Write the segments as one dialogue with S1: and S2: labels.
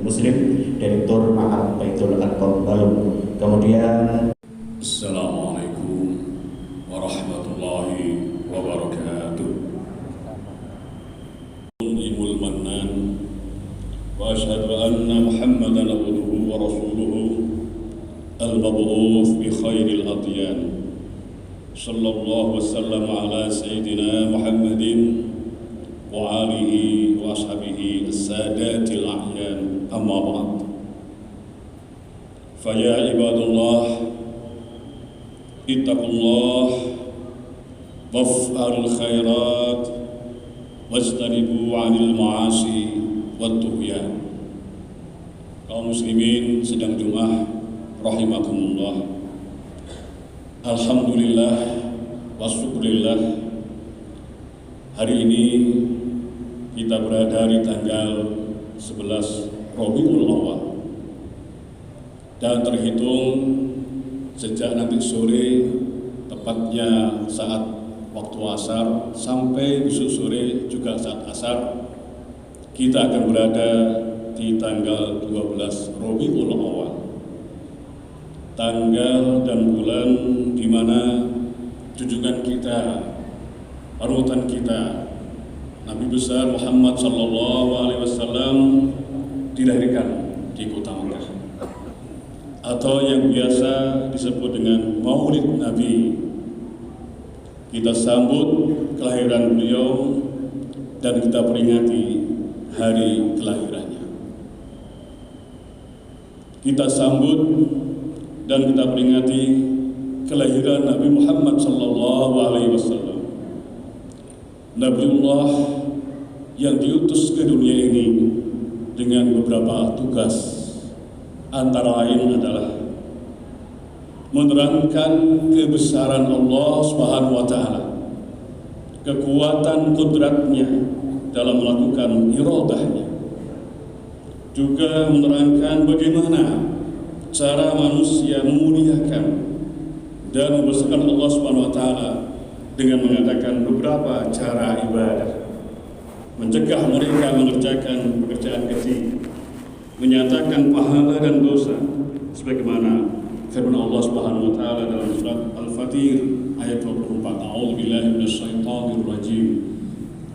S1: Muslim, Direktur Ma'had Baitul Arqam Balung. Kemudian
S2: Assalamualaikum warahmatullahi wabarakatuh. Imul Mannan wa asyhadu anna Muhammadan abduhu wa rasuluhu al-mab'uts bi khairil adyan. Sallallahu wasallam ala sayyidina Muhammadin wa alihi wa ashabihi as-sadatil a'yan, amma ba'd. Fa ya ibadallah, ittaqullah waf'alul khairat wajtanibu 'anil ma'asi wat tughyan. Kaum muslimin sedang Jumat rahimakumullah. Alhamdulillah wa syukurillah, hari ini kita berada di tanggal 11 Rabiul Awal dan terhitung sejak nanti sore, tepatnya saat waktu asar sampai besok sore juga saat asar, kita akan berada di tanggal 12 Rabiul Awal, tanggal dan bulan di mana junjungan kita, panutan kita, Nabi besar Muhammad sallallahu alaihi wasallam dilahirkan di kota Makkah, atau yang biasa disebut dengan Maulid Nabi. Kita sambut kelahiran beliau dan kita peringati hari kelahirannya. Kita sambut dan kita peringati kelahiran Nabi Muhammad sallallahu alaihi wasallam, Nabiullah yang diutus ke dunia ini dengan beberapa tugas, antara lain adalah menerangkan kebesaran Allah Subhanahu wa taala, kekuatan kudratnya dalam melakukan iradahnya, juga menerangkan bagaimana cara manusia memuliakan dan membesarkan Allah Subhanahu wa taala dengan mengadakan beberapa cara ibadah, mencegah mereka mengerjakan pekerjaan keji, menyatakan pahala dan dosa sebagaimana firman Allah Subhanahu wa taala dalam surat Al-Fatir ayat 24. A'udzubillahi minasyaitonir rajim.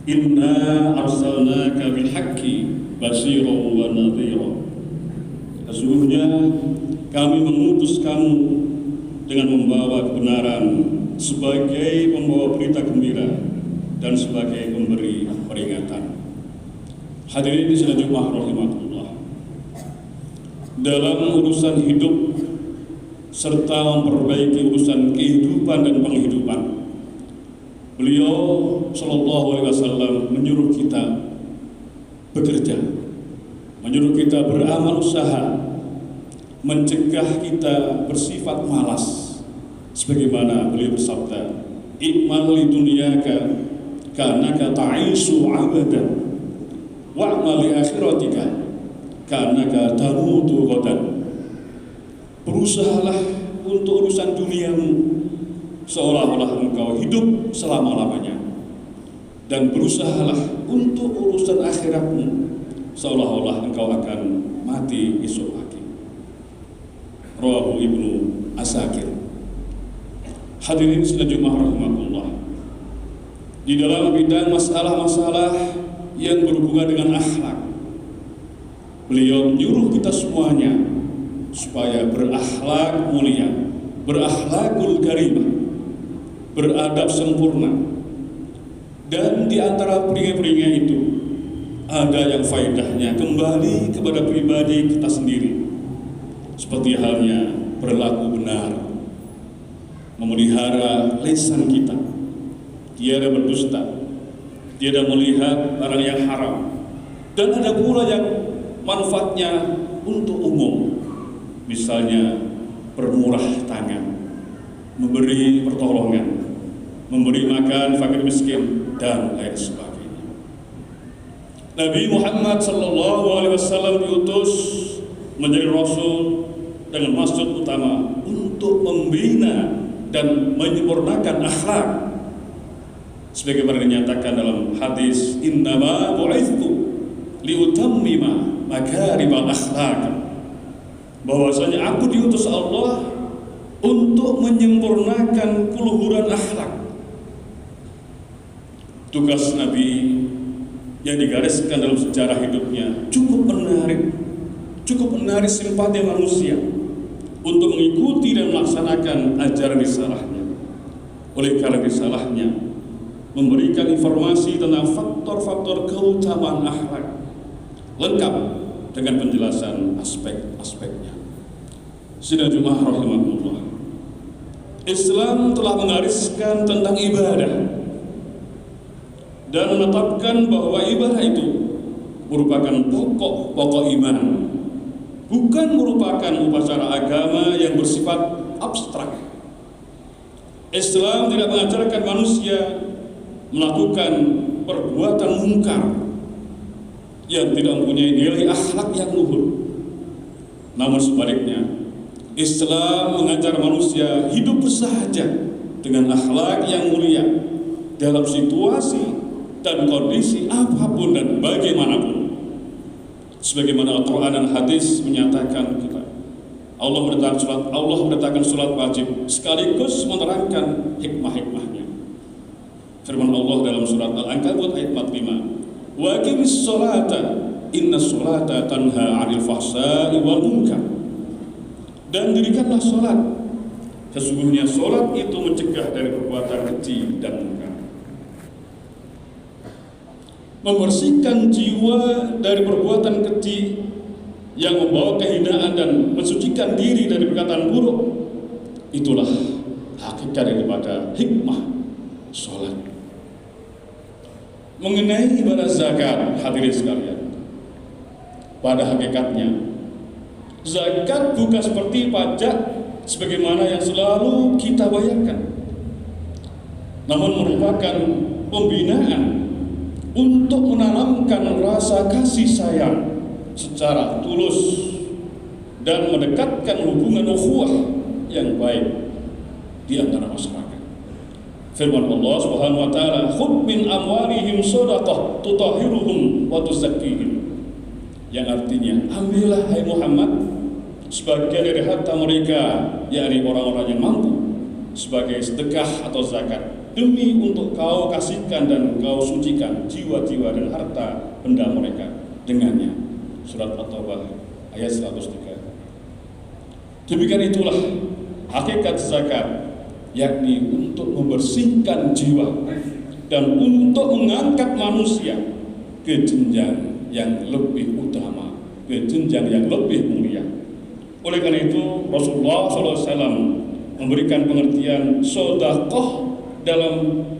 S2: Inna arsalnaka bil haqqi basyiran wa nadhira. Sesungguhnya kami mengutus kamu dengan membawa kebenaran sebagai pembawa berita gembira dan sebagai pemberi peringatan. Hadirin di salat Jumat rahimakumullah. Dalam urusan hidup serta memperbaiki urusan kehidupan dan penghidupan, beliau sallallahu alaihi wasallam menyuruh kita bekerja, menyuruh kita beramal usaha, mencegah kita bersifat malas, sebagaimana beliau bersabda, "I'mal li dunyaka ka'annaka ta'isu 'abadan wa'mal li akhiratika ka'annaka tamutu ghadan." Berusahalah untuk urusan duniamu seolah-olah engkau hidup selama-lamanya, dan berusahalah untuk urusan akhiratmu seolah-olah engkau akan mati esok pagi. Rawahu Ibnu Asakir. Hadirin salat Jumat rahimakumullah. Di dalam bidang masalah-masalah yang berhubungan dengan akhlak, beliau menyuruh kita semuanya supaya berakhlak mulia, berakhlakul karimah, beradab sempurna. Dan di antara peringat-peringat itu ada yang faedahnya kembali kepada pribadi kita sendiri, seperti halnya berlaku benar, memelihara lisan kita, tiada berdusta, tiada melihat barang yang haram. Dan ada pula yang manfaatnya untuk umum, misalnya bermurah tangan, memberi pertolongan, memberi makan fakir miskin, dan lain sebagainya. Nabi Muhammad sallallahu alaihi wasallam diutus menjadi rasul dengan maksud utama untuk membina dan menyempurnakan akhlak, sebagaimana dinyatakan dalam hadis, innama bu'itsu liutammima makarimal akhlaq, bahwasanya aku diutus Allah untuk menyempurnakan keluhuran akhlak. Tugas Nabi yang digariskan dalam sejarah hidupnya cukup menarik simpati manusia untuk mengikuti dan melaksanakan ajaran risalahnya. Oleh karena risalahnya memberikan informasi tentang faktor-faktor keutamaan akhlak lengkap dengan penjelasan aspek-aspeknya. Sidang Jumat rahimahullah, Islam telah menggariskan tentang ibadah dan menetapkan bahwa ibadah itu merupakan pokok iman, bukan merupakan upacara agama yang bersifat abstrak. Islam tidak mengajarkan manusia melakukan perbuatan mungkar yang tidak mempunyai nilai akhlak yang luhur. Namun sebaliknya, Islam mengajar manusia hidup bersahaja dengan akhlak yang mulia dalam situasi dan kondisi apapun dan bagaimanapun. Sebagaimana Al-Quran dan hadis menyatakan kita, Allah mendatangkan surat wajib sekaligus menerangkan hikmah-hikmahnya. Firman Allah dalam surat Al-Ankabut ayat 45, wa aqimis sholata inna sholata tanha 'anil fahsya'i wal munkar. Dan dirikanlah sholat, sesungguhnya sholat itu mencegah dari perbuatan keji dan munkar. Membersihkan jiwa dari perbuatan keji yang membawa kehinaan dan mensucikan diri dari perkataan buruk, itulah hakikat daripada hikmah sholat. Mengenai ibadah zakat, hadirin sekalian, pada hakikatnya zakat bukan seperti pajak sebagaimana yang selalu kita bayarkan, namun merupakan pembinaan untuk menanamkan rasa kasih sayang secara tulus dan mendekatkan hubungan ukhuwah yang baik di antara masyarakat. Firman Allah Subhanahu wa taala, "Khudh min amwalihim shadaqah tutahhiruhum wa tuzakkihim." Yang artinya, ambillah hai Muhammad sebagian dari harta mereka, yakni orang-orang yang mampu, sebagai sedekah atau zakat, demi untuk kau kasihkan dan kau sucikan jiwa-jiwa dan harta benda mereka dengannya. Surat At-Taubah ayat 103. Demikian itulah hakikat zakat, yakni untuk membersihkan jiwa dan untuk mengangkat manusia ke jenjang yang lebih utama, ke jenjang yang lebih mulia. Oleh karena itu Rasulullah SAW memberikan pengertian sedekah dalam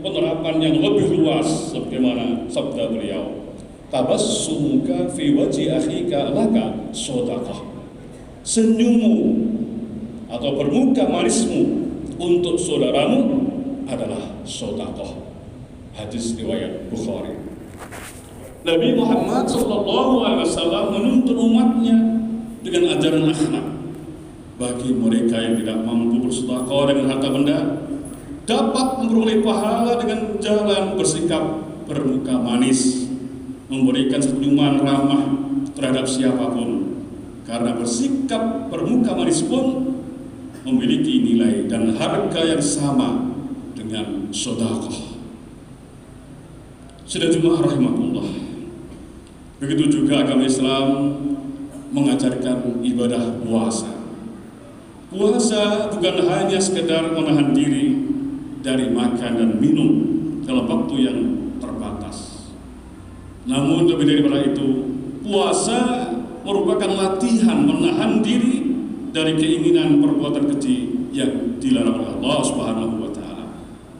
S2: penerapan yang lebih luas, sebagaimana sabda beliau, tabassumuka fi wajhi akhika laka sedekah. Senyummu atau bermuka manismu untuk saudaramu adalah sedekah. Hadis riwayat Bukhari. Nabi Muhammad SAW menuntut umatnya dengan ajaran akhlak. Bagi mereka yang tidak mampu bersedekah dengan harta benda, dapat memperoleh pahala dengan jalan bersikap bermuka manis, memberikan senyuman ramah terhadap siapapun. Karena bersikap bermuka manis pun memiliki nilai dan harga yang sama dengan sedekah. Sidang Jumat rahimahullah. Begitu juga agama Islam mengajarkan ibadah puasa. Puasa bukan hanya sekedar menahan diri dari makan dan minum dalam waktu yang terbatas. Namun lebih daripada itu, puasa merupakan latihan menahan diri dari keinginan perbuatan keji yang dilarang oleh Allah Subhanahu wa taala.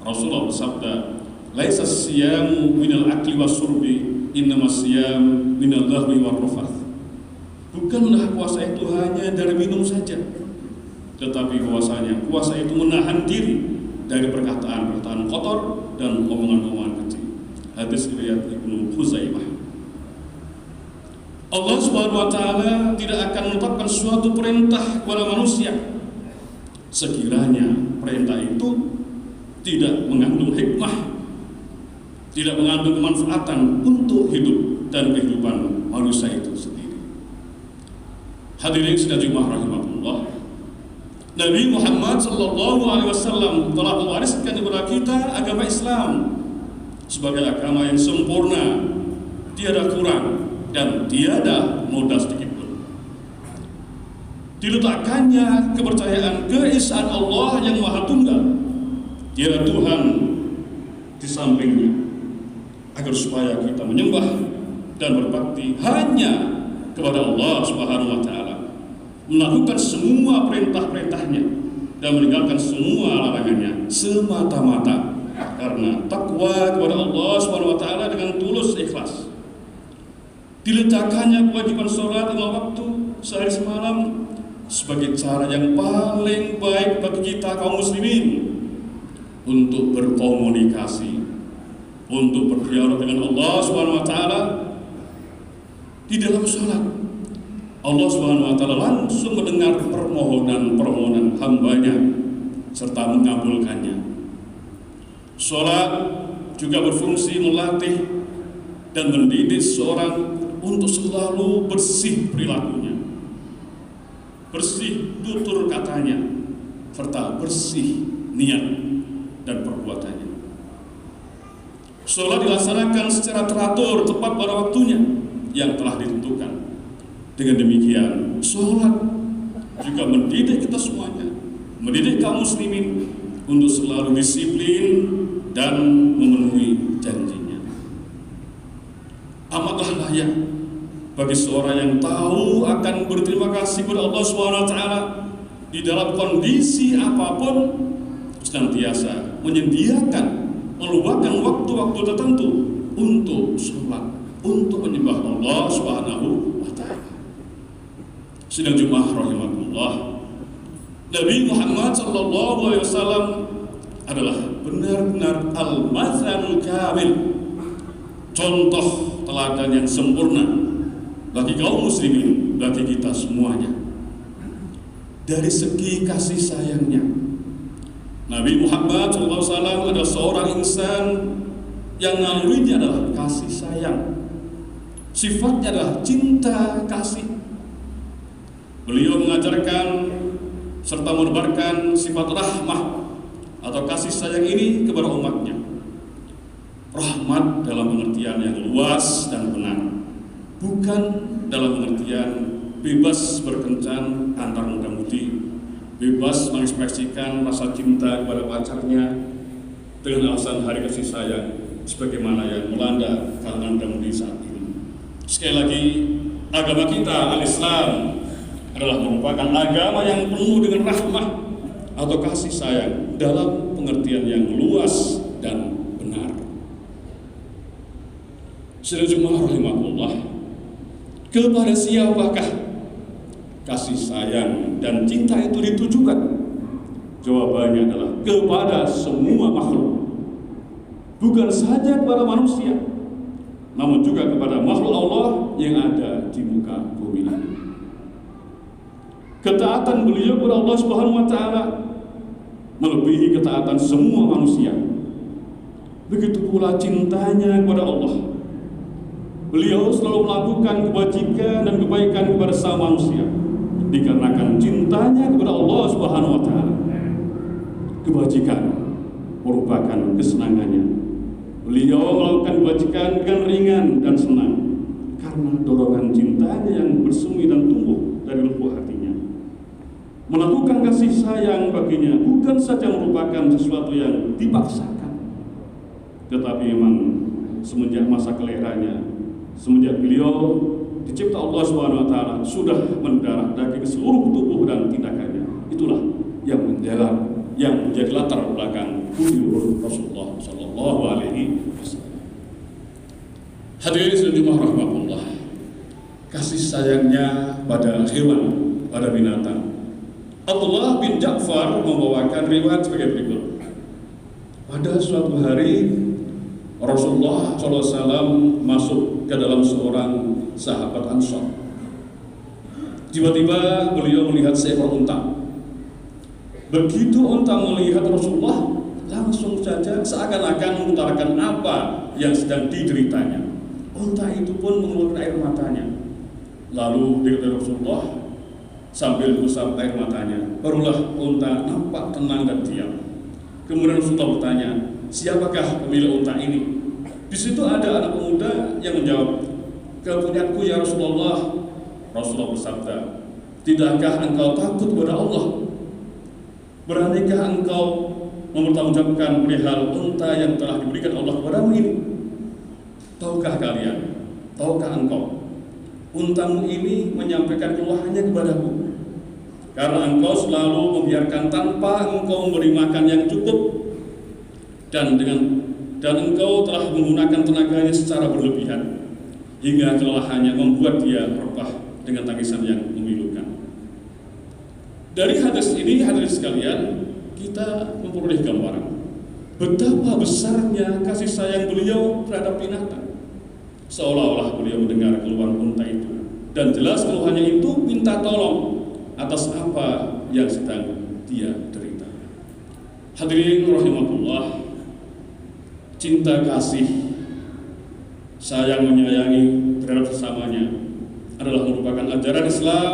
S2: Rasulullah bersabda, "Laisa siyamu minal akli wasyurbi, innamas siyam minal lahwi warrafath." Bukanlah puasa itu hanya dari minum saja, tetapi bahwasanya puasa itu menahan diri dari perkataan-perkataan kotor dan omongan-omongan keji. Hadis riwayat Ibnu Khuzaimah. Allah Subhanahu wa taala tidak akan menetapkan suatu perintah kepada manusia sekiranya perintah itu tidak mengandung hikmah, tidak mengandung kemanfaatan untuk hidup dan kehidupan manusia itu sendiri. Hadirin sidang Jumat rahimahullah, Nabi Muhammad sallallahu alaihi wasallam telah mewariskan kepada kita agama Islam sebagai agama yang sempurna, tiada kurang dan tiada noda sedikit pun. Diletakkannya kepercayaan keesaan Allah yang Maha Tunggal, tiada Tuhan di sampingnya, agar supaya kita menyembah dan berbakti hanya kepada Allah Subhanahu wa taala, melakukan semua perintah-perintahnya dan meninggalkan semua larangannya semata-mata karena takwa kepada Allah Subhanahu wa taala dengan tulus ikhlas. Diletakkannya kewajiban sholat 5 waktu sehari semalam sebagai cara yang paling baik bagi kita kaum muslimin untuk berkomunikasi, untuk berdialog dengan Allah Subhanahu wa taala. Di dalam sholat, Allah Subhanahu wa taala langsung mendengar permohonan hambanya serta mengabulkannya. Sholat juga berfungsi melatih dan mendidik seorang untuk selalu bersih perilakunya, bersih tutur katanya, serta bersih niat dan perbuatannya. Sholat dilaksanakan secara teratur tepat pada waktunya yang telah ditentukan. Dengan demikian, sholat juga mendidik kita semuanya, mendidik kaum muslimin untuk selalu disiplin dan memenuhi janjinya. Amatlah layak bagi seorang yang tahu akan berterima kasih kepada Allah SWT di dalam kondisi apapun, senantiasa menyediakan, meluangkan waktu-waktu tertentu untuk sholat, untuk menyembah Allah Subhanahu wa taala. Sidang Jumat rahimahullah, Nabi Muhammad sallallahu alaihi wasallam adalah benar-benar al-mathalul kamil, contoh teladan yang sempurna bagi kaum muslimin, bagi kita semuanya. Dari segi kasih sayangnya, Nabi Muhammad sallallahu alaihi wasallam adalah seorang insan yang nalurinya adalah kasih sayang. Sifatnya adalah cinta kasih. Beliau mengajarkan serta menebarkan sifat rahmah atau kasih sayang ini kepada umatnya. Rahmat dalam pengertian yang luas dan benar, bukan dalam pengertian bebas berkencan antar muda-mudi, bebas mengekspresikan rasa cinta kepada pacarnya dengan alasan hari kasih sayang, sebagaimana yang melanda kalangan muda-mudi saat ini. Sekali lagi, agama kita al-Islam adalah merupakan agama yang penuh dengan rahmah atau kasih sayang dalam pengertian yang luas dan benar. Saudara Jumat rahimahullah, kepada siapakah kasih sayang dan cinta itu ditujukan? Jawabannya adalah kepada semua makhluk, bukan saja kepada manusia, namun juga kepada makhluk Allah yang ada di muka bumi ini. Ketaatan beliau kepada Allah Subhanahu wa taala melebihi ketaatan semua manusia. Begitu pula cintanya kepada Allah. Beliau selalu melakukan kebajikan dan kebaikan kepada sesama manusia dikarenakan cintanya kepada Allah Subhanahu wa taala. Kebajikan merupakan kesenangannya. Beliau melakukan kebajikan dengan ringan dan senang karena dorongan cintanya yang bersemi dan tumbuh dari lubuk hatinya. Melakukan kasih sayang baginya bukan saja merupakan sesuatu yang dipaksakan, tetapi memang semenjak masa kelahirannya, semenjak beliau dicipta Allah Subhanahu wa taala, sudah mendarah daging seluruh tubuh dan tindakannya. Itulah yang menjadi latar belakang budi luhur Rasulullah sallallahu alaihi wasallam. Hadirin sekalian rahmatullah, kasih sayangnya pada hewan, pada binatang. Abdullah bin Ja'far membawakan riwayat sebagai berikut. Pada suatu hari Rasulullah SAW masuk ke dalam seorang sahabat Ansar. Tiba-tiba beliau melihat seekor unta. Begitu unta melihat Rasulullah, langsung saja seakan-akan mengutarakan apa yang sedang dideritanya. Unta itu pun mengeluarkan air matanya. Lalu dikatakan Rasulullah, sambil usap air matanya. Barulah unta nampak tenang dan diam. Kemudian Rasulullah bertanya, siapakah pemilik unta ini? Di situ ada anak pemuda yang menjawab, kepunyaanku ya Rasulullah. Rasulullah bersabda, tidakkah engkau takut kepada Allah? Beranikah engkau mempertanggungjawabkan perihal unta yang telah diberikan Allah kepadamu ini? Tahukah kalian, tahukah engkau, untamu ini menyampaikan keluhannya kepadaku karena engkau selalu membiarkan tanpa engkau memberi makan yang cukup, dan engkau telah menggunakan tenaganya secara berlebihan hingga kelelahannya membuat dia rebah dengan tangisan yang memilukan. Dari hadis ini, hadirin sekalian, kita memperoleh gambaran betapa besarnya kasih sayang beliau terhadap binatang. Seolah-olah beliau mendengar keluhan unta itu, dan jelas keluhannya itu minta tolong atas apa yang sedang dia derita. Hadirin rahimakumullah, cinta kasih, sayang menyayangi terhadap sesamanya adalah merupakan ajaran Islam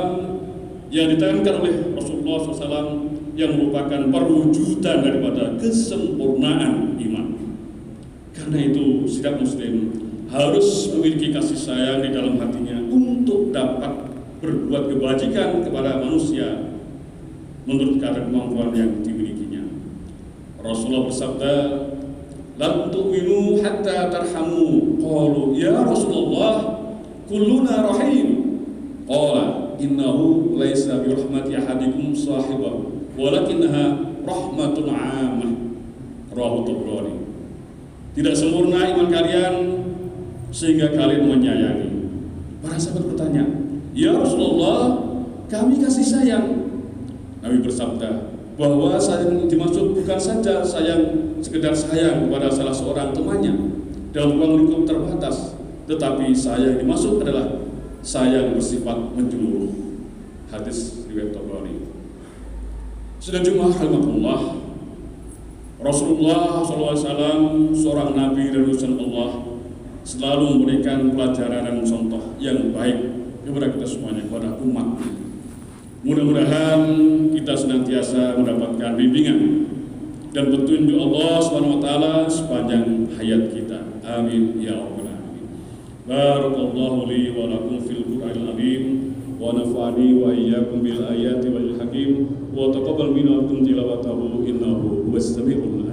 S2: yang ditekankan oleh Rasulullah SAW, yang merupakan perwujudan daripada kesempurnaan iman. Karena itu setiap muslim harus memiliki kasih sayang di dalam hatinya untuk dapat berbuat kebajikan kepada manusia menurut kadar kemampuan yang dimilikinya. Rasulullah bersabda, "Lan tu'minu hatta tarhamu." Qalu, "Ya Rasulullah, kulluna rahim." Qala, "Innahu laisa bi rahmati ahadikum sahibahu, walakinnaha rahmatun 'ammah." Rawahu Tabrani. Tidak sempurna iman kalian sehingga kalian menyayangi. Para sahabat bertanya, "Ya Rasulullah, kami kasih sayang." Nabi bersabda bahwa sayang dimaksud bukan saja sayang sekedar sayang kepada salah seorang temannya dalam ruang lingkup terbatas, tetapi sayang dimaksud adalah sayang bersifat menyeluruh. Hadis riwayat Tabrani. Sudah jemaah rahimakumullah, Rasulullah SAW, seorang nabi dan utusan Allah, selalu memberikan pelajaran dan contoh yang baik kepada kita semuanya, kepada umat. Mudah-mudahan kita senantiasa mendapatkan bimbingan dan petunjuk Allah SWT sepanjang hayat kita. Amin ya rabbal alamin. Barakallahu li wa lakum fil Qur'anil azim wa nafa'ani wa iyyakum bil ayati wal hakim wa taqabbal minna tilawatahu innahu huwas samiul alim.